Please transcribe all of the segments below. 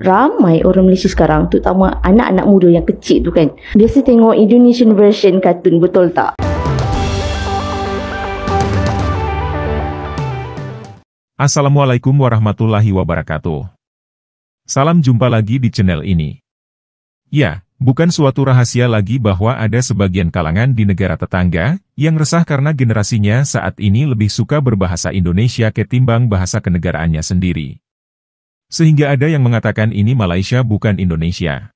Ramai orang Malaysia sekarang, terutama anak-anak muda yang kecil tu kan, biasa tengok Indonesian version kartun, betul tak? Assalamualaikum warahmatullahi wabarakatuh. Salam jumpa lagi di channel ini. Ya, bukan suatu rahasia lagi bahwa ada sebagian kalangan di negara tetangga yang resah karena generasinya saat ini lebih suka berbahasa Indonesia ketimbang bahasa kenegaraannya sendiri. Sehingga ada yang mengatakan ini Malaysia bukan Indonesia.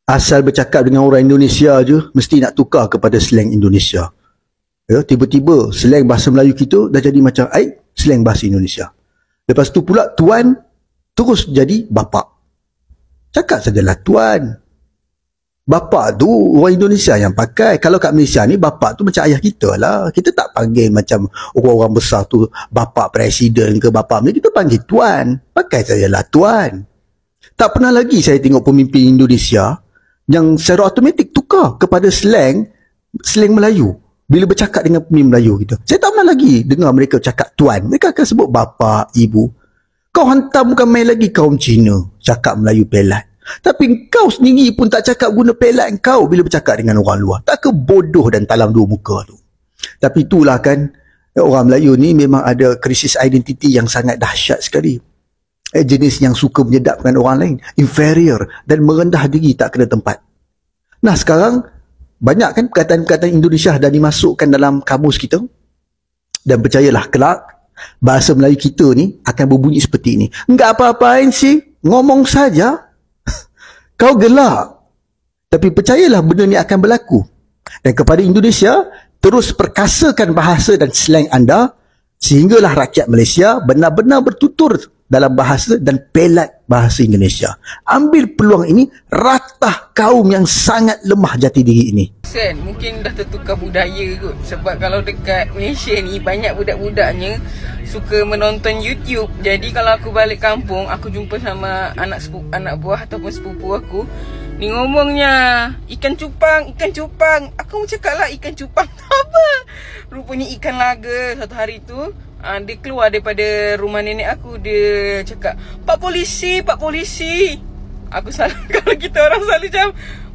Asal bercakap dengan orang Indonesia je, mesti nak tukar kepada slang Indonesia. Ya, tiba-tiba slang bahasa Melayu kita dah jadi macam slang bahasa Indonesia. Lepas tu pula tuan terus jadi bapak. Cakap sajalah tuan. Bapak tu orang Indonesia yang pakai. Kalau kat Malaysia ni bapak tu macam ayah kita lah. Kita tak panggil macam orang-orang besar tu bapak presiden ke bapak ni. Kita panggil tuan. Pakai sajalah tuan. Tak pernah lagi saya tengok pemimpin Indonesia yang secara automatik tukar kepada slang Melayu. Bila bercakap dengan pemimpin Melayu kita. Saya tak pernah lagi dengar mereka cakap tuan. Mereka akan sebut bapa, ibu. Kau hantar bukan main lagi kaum Cina cakap Melayu pelat. Tapi kau sendiri pun tak cakap guna pelat kau bila bercakap dengan orang luar. Tak ke bodoh dan talam dua muka tu. Tapi itulah kan, orang Melayu ni memang ada krisis identiti yang sangat dahsyat sekali. Jenis yang suka menyedapkan orang lain. Inferior dan merendah diri tak kena tempat. Nah sekarang, banyak kan perkataan-perkataan Indonesia dah dimasukkan dalam kamus kita. Dan percayalah kelak, bahasa Melayu kita ni akan berbunyi seperti ini. Enggak apa-apain sih, ngomong saja. Kau gelak. Tapi percayalah benda ni akan berlaku. Dan kepada Indonesia, terus perkasakan bahasa dan slang anda sehinggalah rakyat Malaysia benar-benar bertutur dalam bahasa dan pelat bahasa Indonesia. Ambil peluang ini, ratah kaum yang sangat lemah jati diri ini. Mungkin dah tertukar budaya kot. Sebab kalau dekat Malaysia ni banyak budak-budaknya suka menonton YouTube. Jadi kalau aku balik kampung, aku jumpa sama anak buah ataupun sepupu aku, ni ngomongnya ikan cupang. Aku cakap lah ikan cupang apa? Rupanya ikan laga. Satu hari tu dia keluar daripada rumah nenek aku. Dia cakap, Pak polisi. Aku salah. Kalau kita orang selalu macam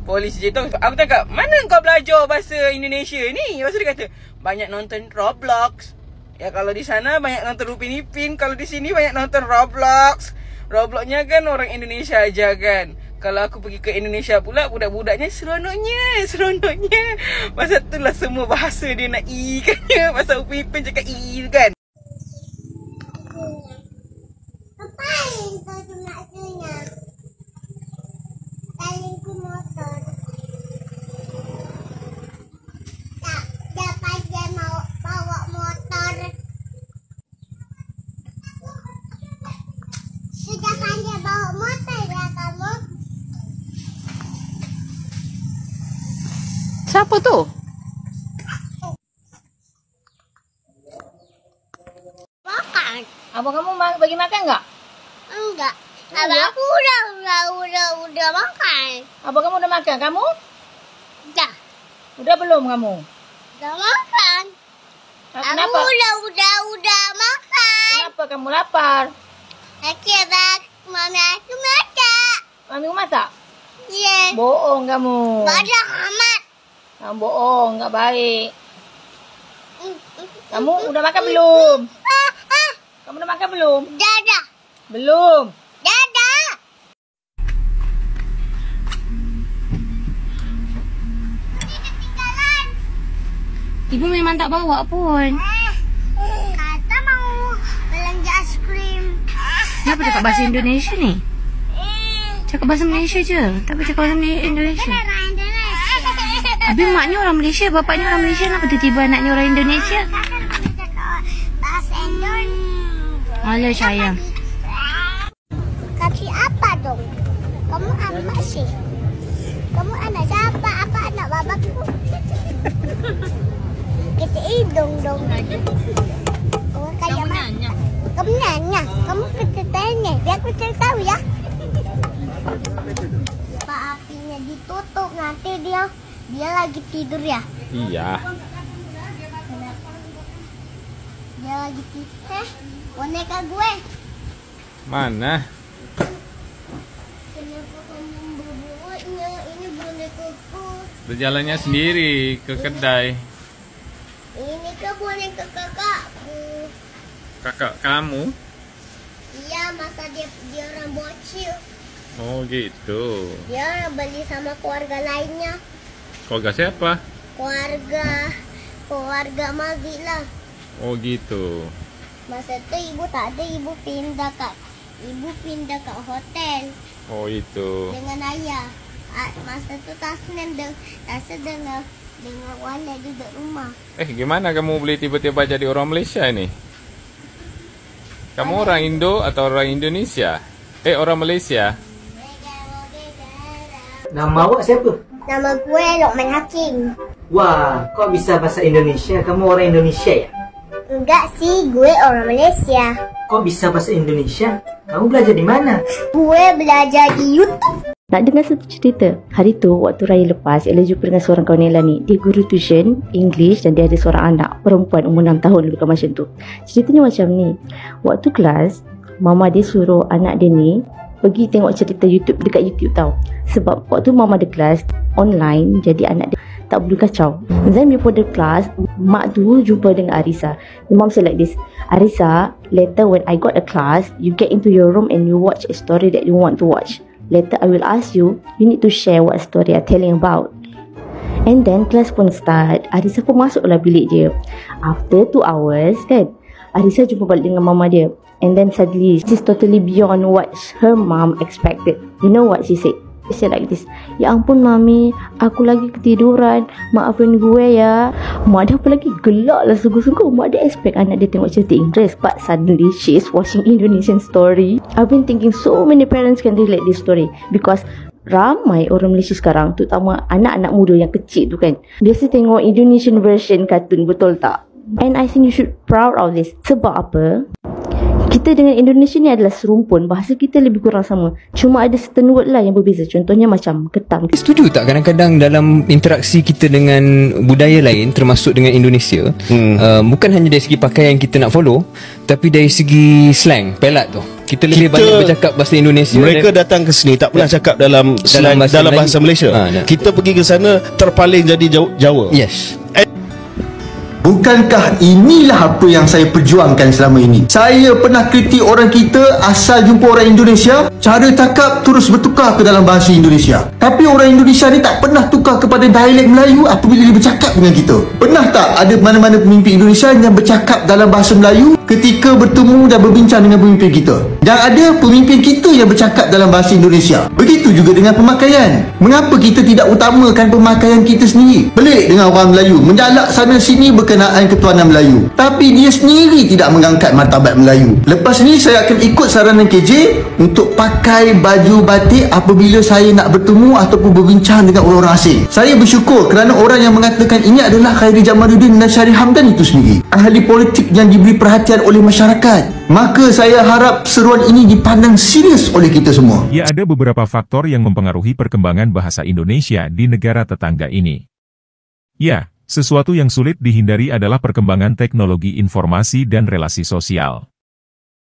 polis je tu. Aku cakap, mana kau belajar bahasa Indonesia ni? Lepas tu dia kata, banyak nonton Roblox. Ya kalau di sana banyak nonton Upin Ipin. Kalau di sini banyak nonton Roblox. Robloxnya kan orang Indonesia aja kan. Kalau aku pergi ke Indonesia pula, budak-budaknya seronoknya. Pasal tu lah semua bahasa dia nak i kan. Pasal Upin Ipin cakap i kan. Ngapain kau tengah-tengah? Talingku motor. Tak, dia pandai mau bawa motor. Sudah pandai bawa motor ya kamu? Siapa tu? Makan. Abang kamu bagi makan tak? Enggak. Abang aku udah makan. Abang kamu udah makan? Kamu? Dah. Udah belum kamu? Udah makan. Kenapa? Aku udah makan. Kenapa kamu lapar? Akibat mami aku masak. Mami masak? Yes. Bohong kamu. Banyak amat. Kamu bohong, tak baik. Kamu udah makan belum? Kamu udah makan belum? Dah. Belum. Dah. Ketinggalan. Ibu memang tak bawa pun. Kata mau belanja es krim. Kenapa cakap bahasa Indonesia ni? Cakap bahasa Malaysia je. Tak boleh cakap bahasa Indonesia. Orang Indonesia. Habis maknya orang Malaysia, bapaknya orang Malaysia. Kenapa tiba-tiba anaknya orang Indonesia? Cakap bahasa Indonesia. Alah sayang. Kasih apa dong? Kamu anak sih. Kamu anak siapa? Apa anak babaku? Kita hidung dong. Oh, kayak mana? Kamu nanya. Kamu kita tanya. Biar aku cari tahu ya. Pak apinya ditutup nanti dia lagi tidur ya. Iya. Dia lagi tidur. Boneka gue. Mana? beli kuku. Berjalannya sendiri ke kedai. Ini ke boneka kakakku. Kakak kamu? Iya, masa dia orang bocil. Oh gitu. Dia beli sama keluarga lainnya. Keluarga siapa? Keluarga Mazi lah. Oh gitu. Masa itu ibu tak ada, ibu pindah ke hotel Oh itu. dengan ayah. Masa itu Tasnim dengan Wala duduk rumah. Gimana kamu boleh tiba-tiba jadi orang Malaysia ini? Kamu orang Indo atau orang Indonesia? Orang Malaysia? Nama awak siapa? Nama gue Lokman Hakim. Wah, kok bisa bahasa Indonesia? Kamu orang Indonesia ya? Enggak sih, gue orang Malaysia. Kok bisa bahasa Indonesia? Kamu belajar di mana? Gue belajar di YouTube. Nak dengar satu cerita? Hari tu, waktu raya lepas, Ella jumpa dengan seorang kawan Ella ni. Dia guru tuition English dan dia ada seorang anak perempuan umur 6 tahun lebih kurang macam tu. Ceritanya macam ni. Waktu kelas, mama dia suruh anak dia ni pergi tengok cerita YouTube dekat YouTube tau. Sebab waktu mama dia kelas online, jadi anak dia tak boleh kacau. Then before the class, mak tu jumpa dengan Arisa. The mom said like this, Arisa, later when I got a class, you get into your room and you watch a story that you want to watch. Later I will ask you, you need to share what story I'm telling about. And then class pun start. Arisa pun masuklah bilik dia. After 2 hours kan, Arisa jumpa balik dengan mama dia. And then suddenly, she's totally beyond what her mom expected. You know what she said? She said like this, ya ampun mami, aku lagi ketiduran, maafin gue ya. Mak dia apa lagi gelak lah sungguh-sungguh. Mak dia expect anak dia tengok cerita Inggeris, but suddenly she is watching Indonesian story. I've been thinking so many parents can relate this story, because ramai orang Malaysia sekarang, terutama anak-anak muda yang kecil tu kan, biasa tengok Indonesian version kartun, betul tak? And I think you should proud of this. Sebab apa? Kita dengan Indonesia ni adalah serumpun. Bahasa kita lebih kurang sama. Cuma ada certain word lah yang berbeza. Contohnya macam ketam. Setuju tak kadang-kadang dalam interaksi kita dengan budaya lain, termasuk dengan Indonesia, bukan hanya dari segi pakaian kita nak follow, tapi dari segi slang, pelat tu. Kita lebih banyak bercakap bahasa Indonesia. Mereka datang ke sini tak pernah cakap dalam bahasa Malaysia. Kita pergi ke sana terpaling jadi Jawa. Yes. Bukankah inilah apa yang saya perjuangkan selama ini? Saya pernah kritik orang kita asal jumpa orang Indonesia, cara cakap terus bertukar ke dalam bahasa Indonesia. Tapi orang Indonesia ni tak pernah tukar kepada dialek Melayu apabila dia bercakap dengan kita. Pernah tak ada mana-mana pemimpin Indonesia yang bercakap dalam bahasa Melayu ketika bertemu dan berbincang dengan pemimpin kita? Dan ada pemimpin kita yang bercakap dalam bahasa Indonesia. Begitu juga dengan pemakaian. Mengapa kita tidak utamakan pemakaian kita sendiri? Pelik dengan orang Melayu menjalak sana sini berkenaan ketuanan Melayu, tapi dia sendiri tidak mengangkat martabat Melayu. Lepas ni saya akan ikut saranan KJ untuk pakai baju batik apabila saya nak bertemu ataupun berbincang dengan orang-orang asing. Saya bersyukur kerana orang yang mengatakan ini adalah Khairi Jamaluddin dan Syarif Hamdan itu sendiri ahli politik yang diberi perhatian oleh masyarakat. Maka saya harap seruan ini dipandang serius oleh kita semua. Ya, ada beberapa faktor yang mempengaruhi perkembangan bahasa Indonesia di negara tetangga ini. Ya, sesuatu yang sulit dihindari adalah perkembangan teknologi informasi dan relasi sosial.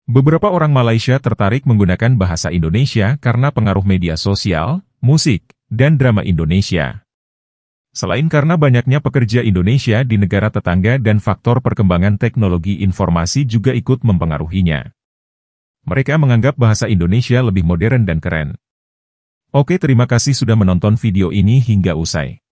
Beberapa orang Malaysia tertarik menggunakan bahasa Indonesia karena pengaruh media sosial, musik, dan drama Indonesia. Selain karena banyaknya pekerja Indonesia di negara tetangga dan faktor perkembangan teknologi informasi juga ikut mempengaruhinya. Mereka menganggap bahasa Indonesia lebih modern dan keren. Oke, terima kasih sudah menonton video ini hingga usai.